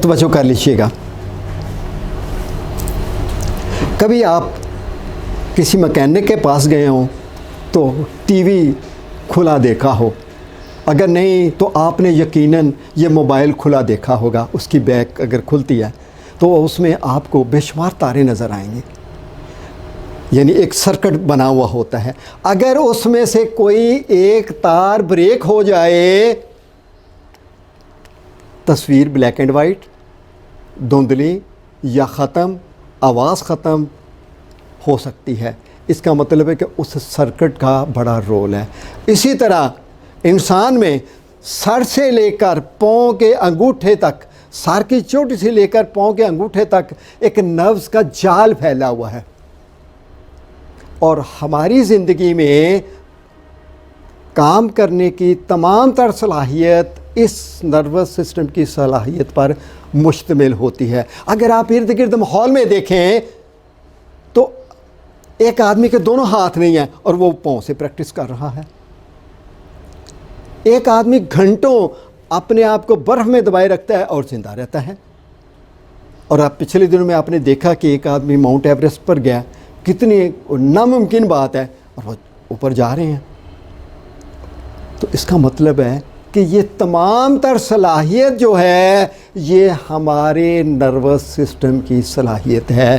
توجہ کر لیجیے گا. کبھی آپ کسی مکینک کے پاس گئے ہوں تو ٹی وی کھلا دیکھا ہو, اگر نہیں تو آپ نے یقیناً یہ موبائل کھلا دیکھا ہوگا. اس کی بیک اگر کھلتی ہے تو اس میں آپ کو بے شمار تارے نظر آئیں گے, یعنی ایک سرکٹ بنا ہوا ہوتا ہے. اگر اس میں سے کوئی ایک تار بریک ہو جائے, تصویر بلیک اینڈ وائٹ, دھندلی یا ختم, آواز ختم ہو سکتی ہے. اس کا مطلب ہے کہ اس سرکٹ کا بڑا رول ہے. اسی طرح انسان میں سر سے لے کر پاؤں کے انگوٹھے تک, سر کی چوٹی سے لے کر پاؤں کے انگوٹھے تک ایک نروس کا جال پھیلا ہوا ہے. اور ہماری زندگی میں کام کرنے کی تمام تر صلاحیت اس نروس سسٹم کی صلاحیت پر مشتمل ہوتی ہے. اگر آپ ارد گرد ماحول میں دیکھیں تو ایک آدمی کے دونوں ہاتھ نہیں ہیں اور وہ پاؤں سے پریکٹس کر رہا ہے. ایک آدمی گھنٹوں اپنے آپ کو برف میں دبائے رکھتا ہے اور زندہ رہتا ہے. اور آپ پچھلے دنوں میں آپ نے دیکھا کہ ایک آدمی ماؤنٹ ایوریسٹ پر گیا, کتنی ناممکن بات ہے, اور وہ اوپر جا رہے ہیں. تو اس کا مطلب ہے کہ یہ تمام تر صلاحیت جو ہے یہ ہمارے نروس سسٹم کی صلاحیت ہے.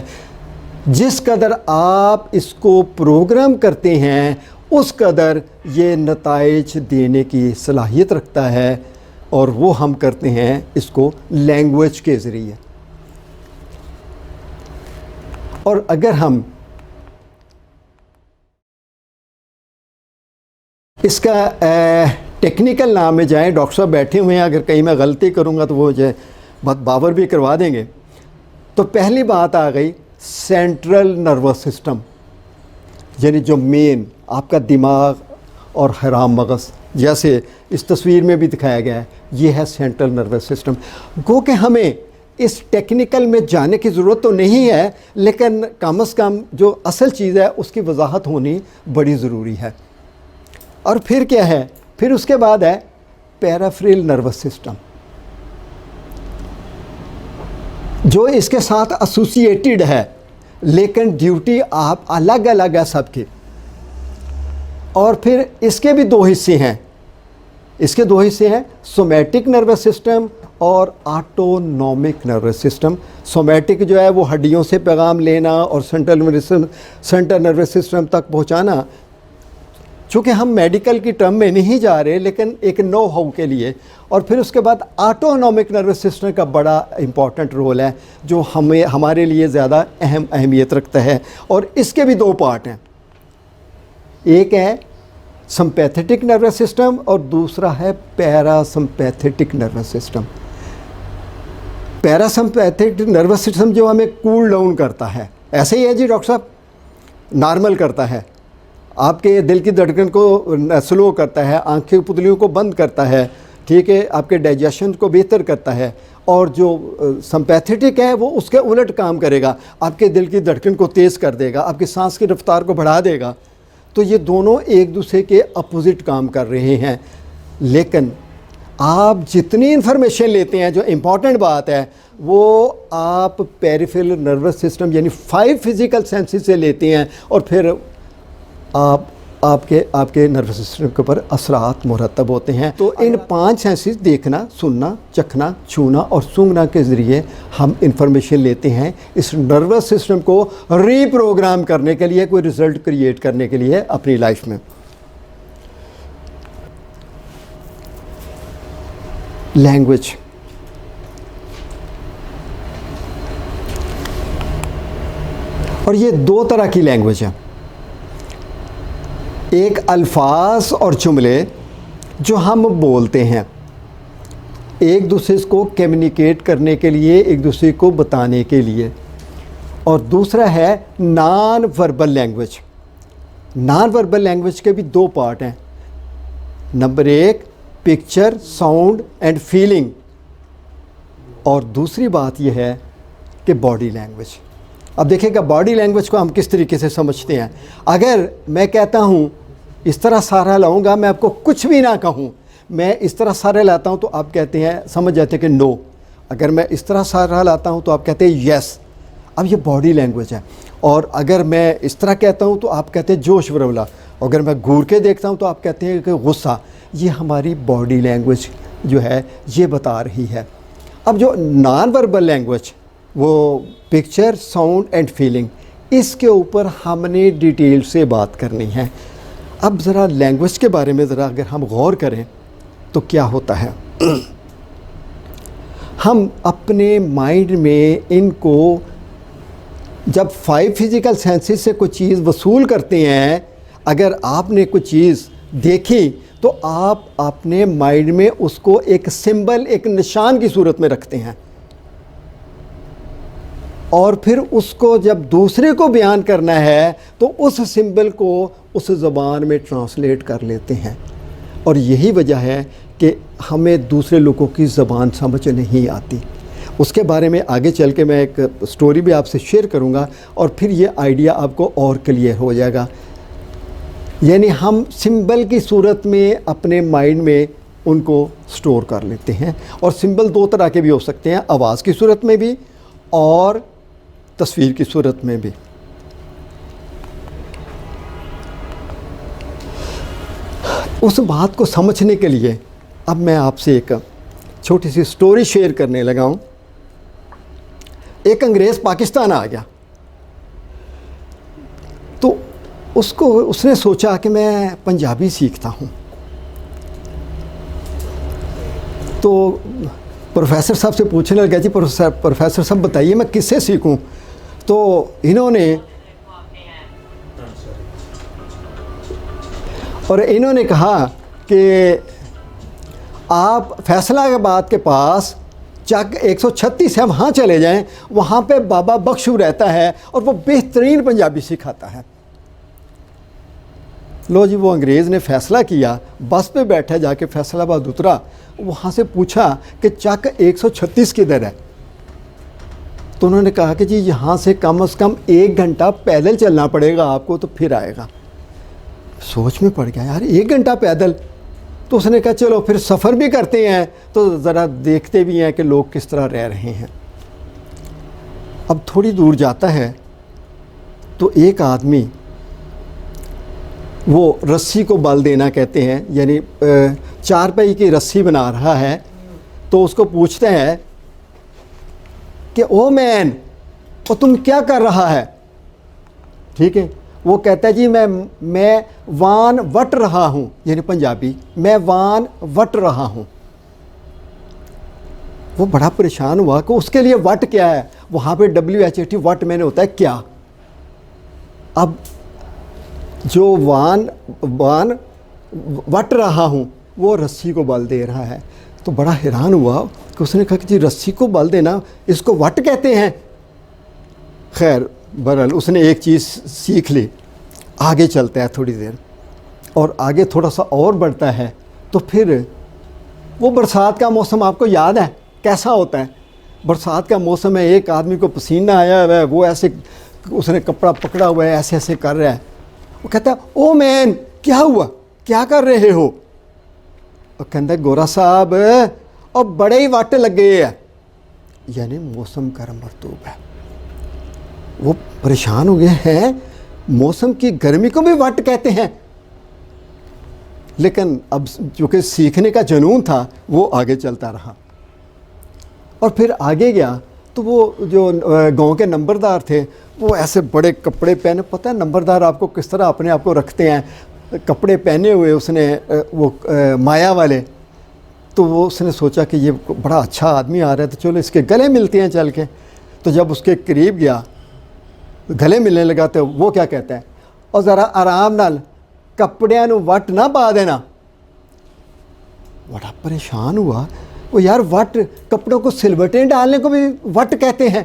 جس قدر آپ اس کو پروگرام کرتے ہیں اس قدر یہ نتائج دینے کی صلاحیت رکھتا ہے, اور وہ ہم کرتے ہیں اس کو لینگویج کے ذریعے. اور اگر ہم اس کا ٹیکنیکل نام میں جائیں, ڈاکٹر صاحب بیٹھے ہوئے ہیں, اگر کہیں میں غلطی کروں گا تو وہ جو ہے بات باور بھی کروا دیں گے. تو پہلی بات آ گئی سینٹرل نروس سسٹم, یعنی جو مین آپ کا دماغ اور حرام مغز, جیسے اس تصویر میں بھی دکھایا گیا ہے, یہ ہے سینٹرل نروس سسٹم. گو کہ ہمیں اس ٹیکنیکل میں جانے کی ضرورت تو نہیں ہے, لیکن کم از کم جو اصل چیز ہے اس کی وضاحت ہونی بڑی ضروری ہے. اور پھر کیا ہے, پھر اس کے بعد ہے پیرافرل نروس سسٹم, جو اس کے ساتھ ایسوسیٹڈ ہے, لیکن ڈیوٹی آپ الگ الگ ہے سب کی. اور پھر اس کے بھی دو حصے ہیں, اس کے دو حصے ہیں سومیٹک نروس سسٹم اور آٹونومک نروس سسٹم. سومیٹک جو ہے وہ ہڈیوں سے پیغام لینا اور سینٹرل نروس سسٹم تک پہنچانا. چونکہ ہم میڈیکل کی ٹرم میں نہیں جا رہے, لیکن ایک نو ہاؤ کے لیے. اور پھر اس کے بعد آٹونومک نروس سسٹم کا بڑا امپورٹنٹ رول ہے جو ہمارے لیے زیادہ اہمیت رکھتا ہے. اور اس کے بھی دو پارٹ ہیں, ایک ہے سمپیتھیٹک نروس سسٹم اور دوسرا ہے پیراسمپیتھیٹک نروس سسٹم. پیراسمپیتھیٹک نروس سسٹم جو ہمیں کول ڈاؤن کرتا ہے, ایسے ہی ہے جی ڈاکٹر صاحب, نارمل کرتا ہے, آپ کے دل کی دھڑکن کو سلو کرتا ہے, آنکھیں پتلیوں کو بند کرتا ہے, ٹھیک ہے, آپ کے ڈائجیشن کو بہتر کرتا ہے. اور جو سمپیتھیٹک ہے وہ اس کے الٹ کام کرے گا, آپ کے دل کی دھڑکن کو تیز کر دے گا, آپ کی سانس کی رفتار کو بڑھا دے گا. تو یہ دونوں ایک دوسرے کے اپوزٹ کام کر رہے ہیں. لیکن آپ جتنی انفارمیشن لیتے ہیں, جو امپورٹنٹ بات ہے وہ آپ پیریفرل نروس سسٹم یعنی 5 فزیکل سینسز سے لیتے ہیں, اور پھر آپ کے نروس سسٹم کے اوپر اثرات مرتب ہوتے ہیں. تو ان 5 سینسز دیکھنا, سننا, چکھنا, چھونا اور سونگھنا کے ذریعے ہم انفارمیشن لیتے ہیں اس نروس سسٹم کو ری پروگرام کرنے کے لیے, کوئی رزلٹ کریٹ کرنے کے لیے اپنی لائف میں. لینگویج, اور یہ 2 طرح کی لینگویج ہے. ایک الفاظ اور جملے جو ہم بولتے ہیں ایک دوسرے کو کمیونیکیٹ کرنے کے لیے, ایک دوسرے کو بتانے کے لیے. اور دوسرا ہے non verbal language. Non verbal language کے بھی 2 پارٹ ہیں. Number 1 picture, sound and feeling, اور دوسری بات یہ ہے کہ باڈی لینگویج. اب دیکھیں گا باڈی لینگویج کو ہم کس طریقے سے سمجھتے ہیں. اگر میں کہتا ہوں اس طرح سارا لاؤں گا, میں آپ کو کچھ بھی نہ کہوں, میں اس طرح سارے لاتا ہوں, تو آپ کہتے ہیں, سمجھ جاتے ہیں کہ نو. اگر میں اس طرح سہارا لاتا ہوں تو آپ کہتے ہیں یس، اب یہ باڈی لینگویج ہے. اور اگر میں اس طرح کہتا ہوں تو آپ کہتے ہیں جوش ورولا. اگر میں گور کے دیکھتا ہوں تو آپ کہتے ہیں کہ غصہ. یہ ہماری باڈی لینگویج جو ہے یہ بتا رہی ہے. اب جو نان وربل لینگویج، وہ پکچر، ساؤنڈ اینڈ فیلنگ، اس کے اوپر ہم نے ڈیٹیل سے بات کرنی ہے. اب ذرا لینگویج کے بارے میں ذرا اگر ہم غور کریں تو کیا ہوتا ہے. ہم اپنے مائنڈ میں ان کو جب 5 فزیکل سینسز سے کوئی چیز وصول کرتے ہیں، اگر آپ نے کوئی چیز دیکھی تو آپ اپنے مائنڈ میں اس کو ایک سمبل، ایک نشان کی صورت میں رکھتے ہیں، اور پھر اس کو جب دوسرے کو بیان کرنا ہے تو اس سمبل کو اس زبان میں ٹرانسلیٹ کر لیتے ہیں. اور یہی وجہ ہے کہ ہمیں دوسرے لوگوں کی زبان سمجھ نہیں آتی. اس کے بارے میں آگے چل کے میں ایک سٹوری بھی آپ سے شیئر کروں گا، اور پھر یہ آئیڈیا آپ کو اور کلیئر ہو جائے گا. یعنی ہم سمبل کی صورت میں اپنے مائنڈ میں ان کو سٹور کر لیتے ہیں. اور سمبل 2 طرح کے بھی ہو سکتے ہیں، آواز کی صورت میں بھی اور تصویر کی صورت میں بھی. اس بات کو سمجھنے کے لیے اب میں آپ سے ایک چھوٹی سی سٹوری شیئر کرنے لگا ہوں. ایک انگریز پاکستان آ گیا تو اس نے سوچا کہ میں پنجابی سیکھتا ہوں. تو پروفیسر صاحب سے پوچھنے لگا، جی پروفیسر صاحب بتائیے میں کس سے سیکھوں. تو انہوں نے کہا کہ آپ فیصلہ آباد کے پاس چک 136 ہے، وہاں چلے جائیں، وہاں پہ بابا بخشو رہتا ہے اور وہ بہترین پنجابی سکھاتا ہے. لو جی، وہ انگریز نے فیصلہ کیا، بس پہ بیٹھا، جا کے فیصل آباد اترا، وہاں سے پوچھا کہ چک 136 کدھر ہے. تو انہوں نے کہا کہ جی یہاں سے کم از کم 1 گھنٹہ پیدل چلنا پڑے گا آپ کو، تو پھر آئے گا. سوچ میں پڑ گیا، یار 1 گھنٹہ پیدل. تو اس نے کہا چلو پھر سفر بھی کرتے ہیں تو ذرا دیکھتے بھی ہیں کہ لوگ کس طرح رہ رہے ہیں. اب تھوڑی دور جاتا ہے تو ایک آدمی، وہ رسی کو بل دینا کہتے ہیں، یعنی 4 پہی کی رسی بنا رہا ہے. تو اس کو پوچھتے ہیں کہ او مین، وہ تم کیا کر رہا ہے؟ ٹھیک ہے. وہ کہتا ہے جی میں وان وٹ رہا ہوں، یعنی پنجابی، میں وان وٹ رہا ہوں. وہ بڑا پریشان ہوا کہ اس کے لیے وٹ کیا ہے. وہاں پہ WHAT وٹ میں نے ہوتا ہے کیا. اب جو وان وٹ رہا ہوں وہ رسی کو بل دے رہا ہے. تو بڑا حیران ہوا کہ اس نے کہا کہ جی رسی کو بل دینا اس کو وٹ کہتے ہیں. خیر بہرحال اس نے ایک چیز سیکھ لی. آگے چلتا ہے تھوڑی دیر، اور آگے تھوڑا سا اور بڑھتا ہے تو پھر وہ برسات کا موسم آپ کو یاد ہے کیسا ہوتا ہے. برسات کا موسم ہے، ایک آدمی کو پسینہ آیا ہوا ہے، وہ ایسے اس نے کپڑا پکڑا ہوا ہے، ایسے ایسے کر رہا ہے. وہ کہتا ہے او مین کیا ہوا، کیا کر رہے ہو؟ اور کہتا ہے گورا صاحب اور بڑے ہی وٹ لگے ہیں، یعنی موسم گرم مرطوب ہے. وہ پریشان ہو گئے ہیں، موسم کی گرمی کو بھی وٹ کہتے ہیں. لیکن اب چونکہ سیکھنے کا جنون تھا وہ آگے چلتا رہا. اور پھر آگے گیا تو وہ جو گاؤں کے نمبردار تھے وہ ایسے بڑے کپڑے پہنے. پتہ ہے نمبردار آپ کو کس طرح اپنے آپ کو رکھتے ہیں، کپڑے پہنے ہوئے اس نے وہ مایا والے. تو وہ اس نے سوچا کہ یہ بڑا اچھا آدمی آ رہا ہے تو چلو اس کے گلے ملتے ہیں چل کے. تو جب اس کے قریب گیا گلے ملنے لگا تو وہ کیا کہتا ہے، اور ذرا آرام نال کپڑیاں نو وٹ نہ پا دینا. بڑا پریشان ہوا وہ، یار وٹ کپڑوں کو سلوٹیں ڈالنے کو بھی وٹ کہتے ہیں.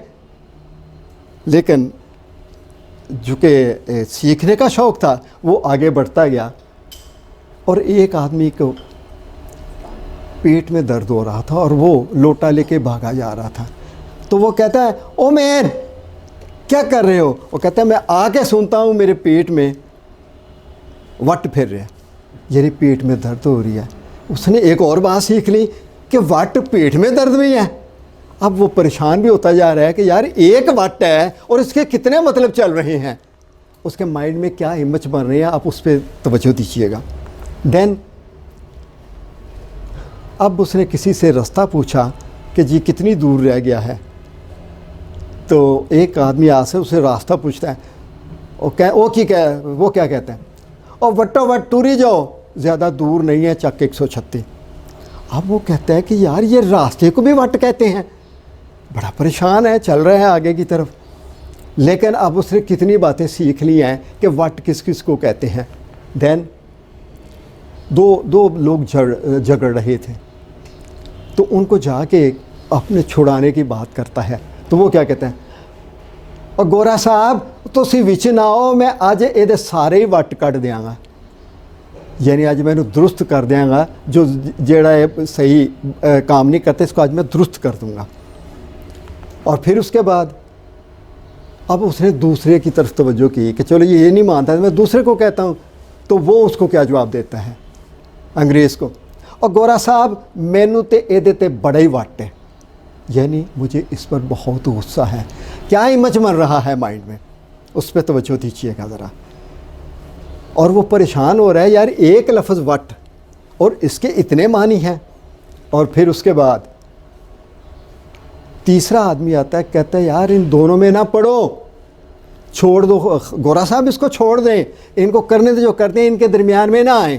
لیکن جو کہ سیکھنے کا شوق تھا وہ آگے بڑھتا گیا. اور ایک آدمی کو پیٹ میں درد ہو رہا تھا اور وہ لوٹا لے کے بھاگا جا رہا تھا. تو وہ کہتا ہے او مین کیا کر رہے ہو؟ وہ کہتا ہے میں آ کے سنتا ہوں میرے پیٹ میں وٹ پھر رہا ہے، یعنی پیٹ میں درد ہو رہی ہے. اس نے ایک اور بات سیکھ لی کہ وٹ پیٹ میں درد بھی ہے. اب وہ پریشان بھی ہوتا جا رہا ہے کہ یار ایک وٹ ہے اور اس کے کتنے مطلب چل رہے ہیں، اس کے مائنڈ میں کیا امیج بن رہے ہیں، آپ اس پہ توجہ دیجیے گا. دین اب اس نے کسی سے راستہ پوچھا کہ جی کتنی دور رہ گیا ہے، تو ایک آدمی آ سے اسے راستہ پوچھتا ہے، وہ کیا کہتے ہیں، اور وٹو وٹ ٹوری جاؤ، زیادہ دور نہیں ہے، چک 136. اب وہ کہتا ہے کہ یار یہ راستے کو بھی وٹ کہتے ہیں، بڑا پریشان ہے، چل رہے ہیں آگے کی طرف. لیکن اب اس نے کتنی باتیں سیکھ لی ہیں کہ وٹ کس کس کو کہتے ہیں. دین دو لوگ جھگڑ رہے تھے، تو ان کو جا کے اپنے چھڑانے کی بات کرتا ہے. تو وہ کیا کہتے ہیں، اور گورا صاحب تسی وچ نہ آؤ، میں اج یہ سارے ہی وٹ کٹ دیاں گا، یعنی اج میں درست کر دیاں گا، جو جیڑا صحیح کام نہیں کرتے اس کو آج میں درست کر دوں گا. اور پھر اس کے بعد اب اس نے دوسرے کی طرف توجہ کی کہ چلو یہ نہیں مانتا میں دوسرے کو کہتا ہوں. تو وہ اس کو کیا جواب دیتا ہے انگریز کو، اور گورا صاحب مینوں تے ایدے تے بڑا ہی وٹ ہے، یعنی مجھے اس پر بہت غصہ ہے. کیا امیج بن رہا ہے مائنڈ میں، اس پہ توجہ دیجیے گا ذرا. اور وہ پریشان ہو رہا ہے یار ایک لفظ وٹ اور اس کے اتنے معنی ہیں. اور پھر اس کے بعد تیسرا آدمی آتا ہے، کہتا ہے یار ان دونوں میں نہ پڑھو، چھوڑ دو، گورا صاحب اس کو چھوڑ دیں، ان کو کرنے دیں جو کرتے ہیں، ان کے درمیان میں نہ آئیں،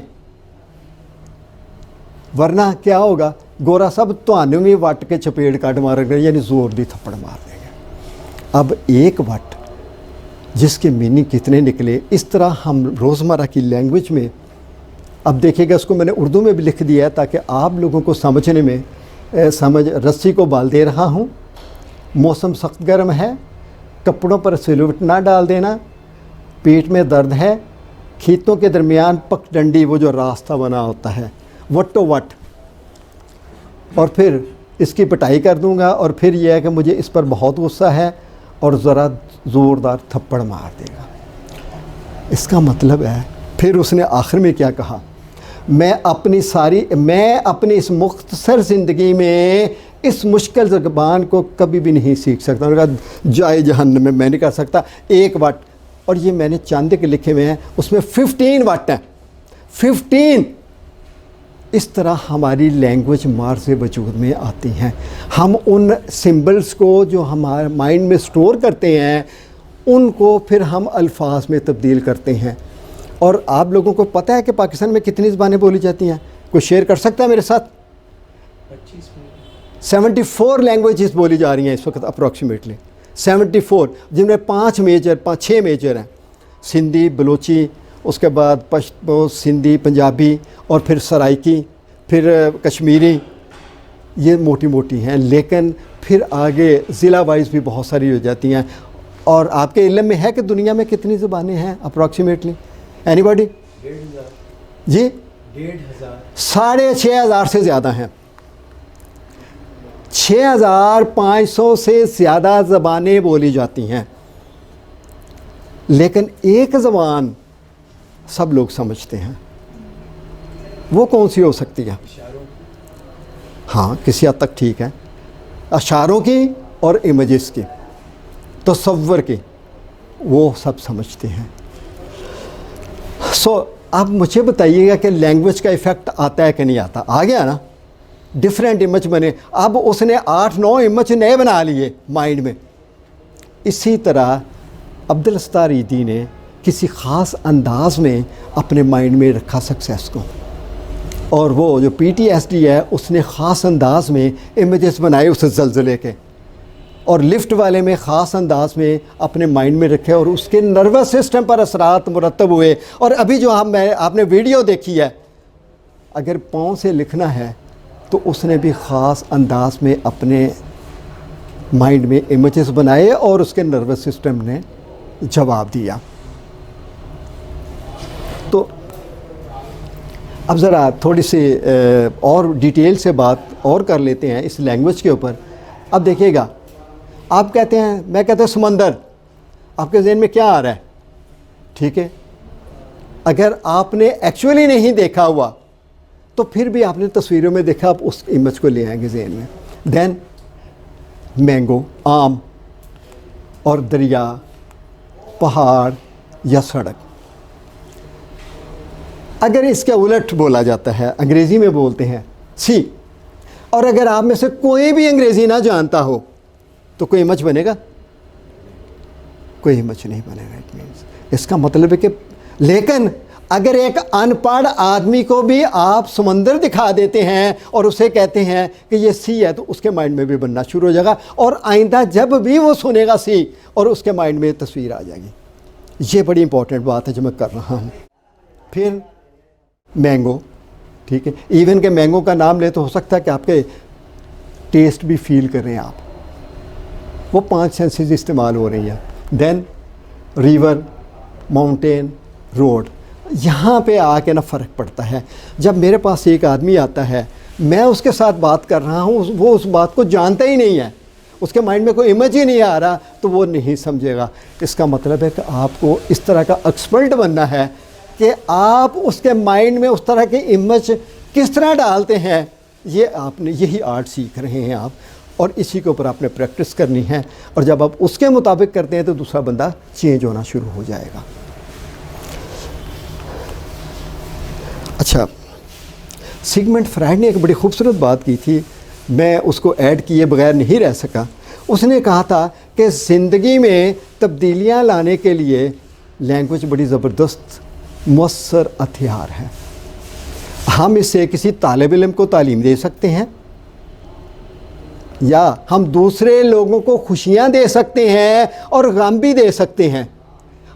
ورنہ کیا ہوگا، گورا صاحب تھانوں بھی وٹ کے چپیڑ کٹ مار گئے، یعنی زور دی تھپڑ مار دیں گے. اب ایک وٹ جس کے میننگ کتنے نکلے. اس طرح ہم روزمرہ کی لینگویج میں، اب دیکھیے گا اس کو میں نے اردو میں بھی لکھ دیا ہے تاکہ آپ لوگوں کو سمجھنے میں رسی کو بال دے رہا ہوں. موسم سخت گرم ہے، کپڑوں پر سلوٹ نہ ڈال دینا، پیٹ میں درد ہے، کھیتوں کے درمیان پک ڈنڈی، وہ جو راستہ بنا ہوتا ہے، وٹو وٹ، اور پھر اس کی پٹائی کر دوں گا. اور پھر یہ ہے کہ مجھے اس پر بہت غصہ ہے اور ذرا زوردار تھپڑ مار دے گا. اس کا مطلب ہے پھر اس نے آخر میں کیا کہا، میں اپنی اس مختصر زندگی میں اس مشکل زبان کو کبھی بھی نہیں سیکھ سکتا. انہوں نے کہا جائے جہنم میں نہیں کر سکتا. ایک وٹ، اور یہ میں نے چاند کے لکھے ہوئے ہیں، اس میں 15 وٹ ہیں، 15. اس طرح ہماری لینگویج مارز وجود میں آتی ہیں. ہم ان سمبلز کو جو ہمارے مائنڈ میں سٹور کرتے ہیں ان کو پھر ہم الفاظ میں تبدیل کرتے ہیں. اور آپ لوگوں کو پتہ ہے کہ پاکستان میں کتنی زبانیں بولی جاتی ہیں؟ کوئی شیئر کر سکتا ہے میرے ساتھ؟ 74 لینگویجز بولی جا رہی ہیں اس وقت اپروکسیمیٹلی، 74، جن میں 6 میجر ہیں، سندھی، بلوچی، اس کے بعد پشتو، سندھی، پنجابی، اور پھر سرائکی، پھر کشمیری. یہ موٹی موٹی ہیں، لیکن پھر آگے ضلع وائز بھی بہت ساری ہو جاتی ہیں. اور آپ کے علم میں ہے کہ دنیا میں کتنی زبانیں ہیں اپروکسیمیٹلی؟ Any body? جی 6,500 سے زیادہ ہیں. 6,500 سے زیادہ زبانیں بولی جاتی ہیں، لیکن ایک زبان سب لوگ سمجھتے ہیں. وہ کون سی ہو سکتی ہے؟ ہاں کسی حد تک ٹھیک ہے، اشاروں کی اور امیجز کی، تصور کی، وہ سب سمجھتے ہیں. اب مجھے بتائیے گا کہ لینگویج کا ایفیکٹ آتا ہے کہ نہیں آتا؟ آ گیا نا، ڈیفرنٹ امیج بنے. اب اس نے 8-9 امیج نئے بنا لیے مائنڈ میں. اسی طرح عبدالستار ایدھی نے کسی خاص انداز میں اپنے مائنڈ میں رکھا سکسیس کو، اور وہ جو PTSD ہے اس نے خاص انداز میں امیجز بنائے اس زلزلے کے، اور لفٹ والے میں خاص انداز میں اپنے مائنڈ میں رکھے، اور اس کے نروس سسٹم پر اثرات مرتب ہوئے. اور ابھی جو آپ نے ویڈیو دیکھی ہے، اگر پاؤں سے لکھنا ہے تو اس نے بھی خاص انداز میں اپنے مائنڈ میں امیجز بنائے اور اس کے نروس سسٹم نے جواب دیا. تو اب ذرا تھوڑی سی اور ڈیٹیل سے بات اور کر لیتے ہیں اس لینگویج کے اوپر. اب دیکھیے گا، آپ کہتے ہیں، میں کہتا ہوں سمندر، آپ کے ذہن میں کیا آ رہا ہے؟ ٹھیک ہے، اگر آپ نے ایکچولی نہیں دیکھا ہوا تو پھر بھی آپ نے تصویروں میں دیکھا، آپ اس امیج کو لے آئیں گے ذہن میں. دین مینگو آم اور دریا پہاڑ یا سڑک. اگر اس کے الٹ بولا جاتا ہے انگریزی میں بولتے ہیں سی. اور اگر آپ میں سے کوئی بھی انگریزی نہ جانتا ہو تو کوئی امیج بنے گا؟ کوئی امیج نہیں بنے گا. اٹ مینس اس کا مطلب ہے کہ لیکن اگر ایک ان پڑھ آدمی کو بھی آپ سمندر دکھا دیتے ہیں اور اسے کہتے ہیں کہ یہ سی ہے تو اس کے مائنڈ میں بھی بننا شروع ہو جائے گا, اور آئندہ جب بھی وہ سنے گا سی اور اس کے مائنڈ میں تصویر آ جائے گی. یہ بڑی امپورٹنٹ بات ہے جو میں کر رہا ہوں. پھر مینگو, ٹھیک ہے, ایون کہ مینگو کا نام لے تو ہو سکتا ہے کہ آپ کے ٹیسٹ بھی فیل کر رہے ہیں آپ, وہ 5 سینسز استعمال ہو رہی ہیں. دین ریور, ماؤنٹین, روڈ, یہاں پہ آ کے نا فرق پڑتا ہے. جب میرے پاس ایک آدمی آتا ہے, میں اس کے ساتھ بات کر رہا ہوں, وہ اس بات کو جانتا ہی نہیں ہے, اس کے مائنڈ میں کوئی امیج ہی نہیں آ رہا, تو وہ نہیں سمجھے گا. اس کا مطلب ہے کہ آپ کو اس طرح کا ایکسپرٹ بننا ہے کہ آپ اس کے مائنڈ میں اس طرح کے امیج کس طرح ڈالتے ہیں. یہ آپ نے یہی آرٹ سیکھ رہے ہیں آپ, اور اسی کے اوپر آپ نے پریکٹس کرنی ہے. اور جب آپ اس کے مطابق کرتے ہیں تو دوسرا بندہ چینج ہونا شروع ہو جائے گا. اچھا, سگمنڈ فرائڈ نے ایک بڑی خوبصورت بات کی تھی, میں اس کو ایڈ کیے بغیر نہیں رہ سکا. اس نے کہا تھا کہ زندگی میں تبدیلیاں لانے کے لیے لینگویج بڑی زبردست مؤثر ہتھیار ہے. ہم اس سے کسی طالب علم کو تعلیم دے سکتے ہیں, یا ہم دوسرے لوگوں کو خوشیاں دے سکتے ہیں اور غم بھی دے سکتے ہیں.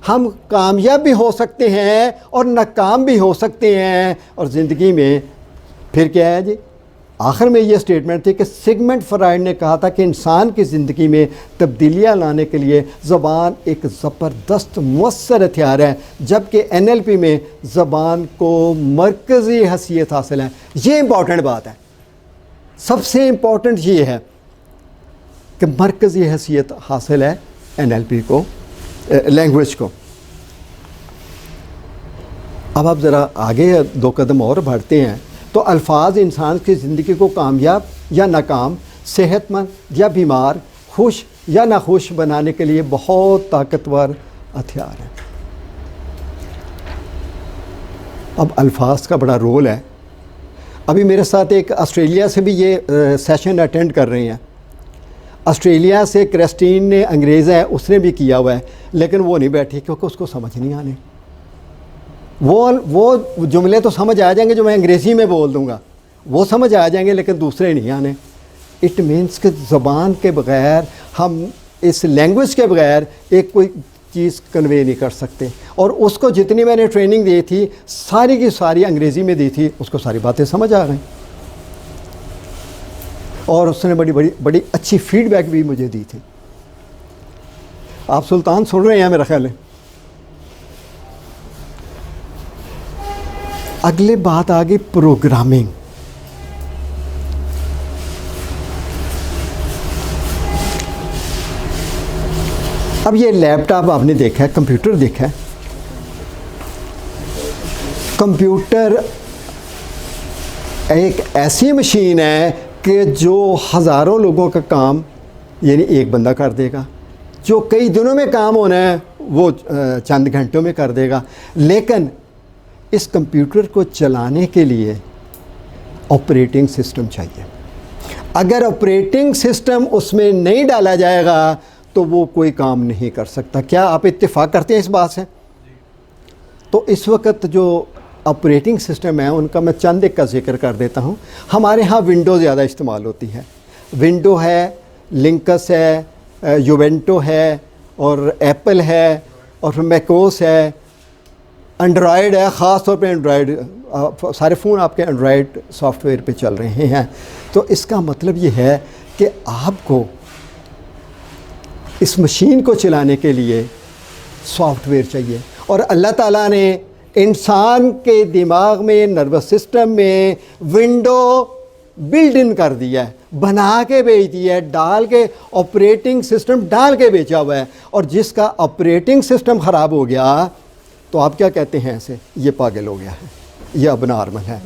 ہم کامیاب بھی ہو سکتے ہیں اور ناکام بھی ہو سکتے ہیں. اور زندگی میں پھر کیا ہے جی, آخر میں یہ اسٹیٹمنٹ تھی کہ سگمنڈ فرائڈ نے کہا تھا کہ انسان کی زندگی میں تبدیلیاں لانے کے لیے زبان ایک زبردست مؤثر ہتھیار ہے, جبکہ NLP میں زبان کو مرکزی حیثیت حاصل ہے. یہ امپورٹنٹ بات ہے, سب سے امپورٹنٹ یہ ہے کہ مرکزی حیثیت حاصل ہے NLP کو, لینگویج کو. اب آپ ذرا آگے 2 قدم اور بڑھتے ہیں تو الفاظ انسان کی زندگی کو کامیاب یا ناکام, صحت مند یا بیمار, خوش یا ناخوش بنانے کے لیے بہت طاقتور ہتھیار ہے. اب الفاظ کا بڑا رول ہے. ابھی میرے ساتھ ایک آسٹریلیا سے بھی یہ سیشن اٹینڈ کر رہے ہیں. آسٹریلیا سے کرسٹین نے, انگریز ہے, اس نے بھی کیا ہوا ہے, لیکن وہ نہیں بیٹھی کیونکہ اس کو سمجھ نہیں آنے. وہ جملے تو سمجھ آ جائیں گے جو میں انگریزی میں بول دوں گا, وہ سمجھ آ جائیں گے, لیکن دوسرے نہیں آنے. اٹ مینس کہ زبان کے بغیر, ہم اس لینگویج کے بغیر ایک کوئی چیز کنوے نہیں کر سکتے. اور اس کو جتنی میں نے ٹریننگ دی تھی ساری کی ساری انگریزی میں دی تھی, اس کو ساری باتیں سمجھ آ گئیں, اور اس نے بڑی اچھی فیڈ بیک بھی مجھے دی تھی. آپ سلطان سن رہے ہیں میرا خیال ہے. اگلے بات آ گئی پروگرامنگ. اب یہ لیپ ٹاپ آپ نے دیکھا ہے, کمپیوٹر دیکھا ہے. کمپیوٹر ایک ایسی مشین ہے کہ جو ہزاروں لوگوں کا کام یعنی ایک بندہ کر دے گا. جو کئی دنوں میں کام ہونا ہے وہ چند گھنٹوں میں کر دے گا. لیکن اس کمپیوٹر کو چلانے کے لیے آپریٹنگ سسٹم چاہیے. اگر آپریٹنگ سسٹم اس میں نہیں ڈالا جائے گا تو وہ کوئی کام نہیں کر سکتا. کیا آپ اتفاق کرتے ہیں اس بات سے؟ تو اس وقت جو آپریٹنگ سسٹم ہے ان کا میں چند ایک کا ذکر کر دیتا ہوں. ہمارے ہاں ونڈو زیادہ استعمال ہوتی ہے. ونڈو ہے, لنکس ہے, یوونٹو ہے, اور ایپل ہے, اور میکوس ہے, انڈرائڈ ہے. خاص طور پہ انڈرائڈ, سارے فون آپ کے انڈرائڈ سافٹ ویئر پہ چل رہے ہیں. تو اس کا مطلب یہ ہے کہ آپ کو اس مشین کو چلانے کے لیے سافٹ ویئر چاہیے. اور اللہ تعالیٰ نے انسان کے دماغ میں, نروس سسٹم میں ونڈو بلڈ ان کر دیا ہے, بنا کے بھیج دیا ہے, ڈال کے آپریٹنگ سسٹم ڈال کے بیچا ہوا ہے. اور جس کا آپریٹنگ سسٹم خراب ہو گیا تو آپ کیا کہتے ہیں ایسے, یہ پاگل ہو گیا ہے, یہ اب نارمل ہے.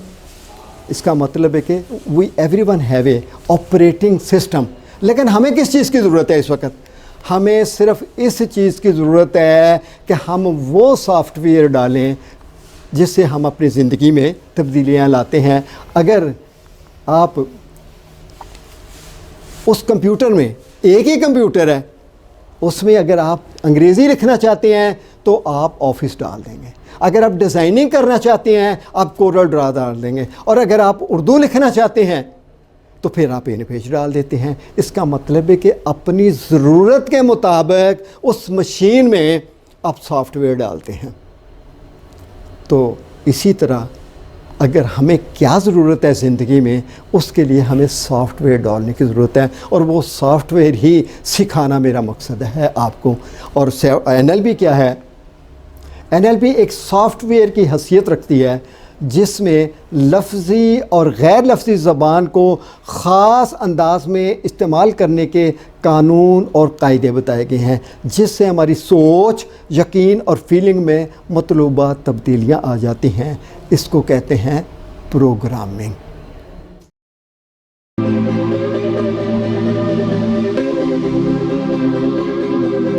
اس کا مطلب ہے کہ we every one have a operating system. لیکن ہمیں کس چیز کی ضرورت ہے اس وقت؟ ہمیں صرف اس چیز کی ضرورت ہے کہ ہم وہ سافٹ ویئر ڈالیں جس سے ہم اپنی زندگی میں تبدیلیاں لاتے ہیں۔ اگر آپ اس کمپیوٹر میں، ایک ہی کمپیوٹر ہے، اس میں اگر آپ انگریزی لکھنا چاہتے ہیں تو آپ آفس ڈال دیں گے، اگر آپ ڈیزائننگ کرنا چاہتے ہیں آپ کورل ڈرا ڈال دیں گے، اور اگر آپ اردو لکھنا چاہتے ہیں تو پھر آپ این پیج ڈال دیتے ہیں۔ اس کا مطلب ہے کہ اپنی ضرورت کے مطابق اس مشین میں آپ سافٹ ویئر ڈالتے ہیں۔ تو اسی طرح اگر ہمیں کیا ضرورت ہے زندگی میں، اس کے لیے ہمیں سافٹ ویئر ڈالنے کی ضرورت ہے، اور وہ سافٹ ویئر ہی سکھانا میرا مقصد ہے آپ کو۔ اور NLP کیا ہے؟ NLP ایک سافٹ ویئر کی حیثیت رکھتی ہے جس میں لفظی اور غیر لفظی زبان کو خاص انداز میں استعمال کرنے کے قانون اور قاعدے بتائے گئے ہیں، جس سے ہماری سوچ، یقین اور فیلنگ میں مطلوبہ تبدیلیاں آ جاتی ہیں۔ اس کو کہتے ہیں پروگرامنگ۔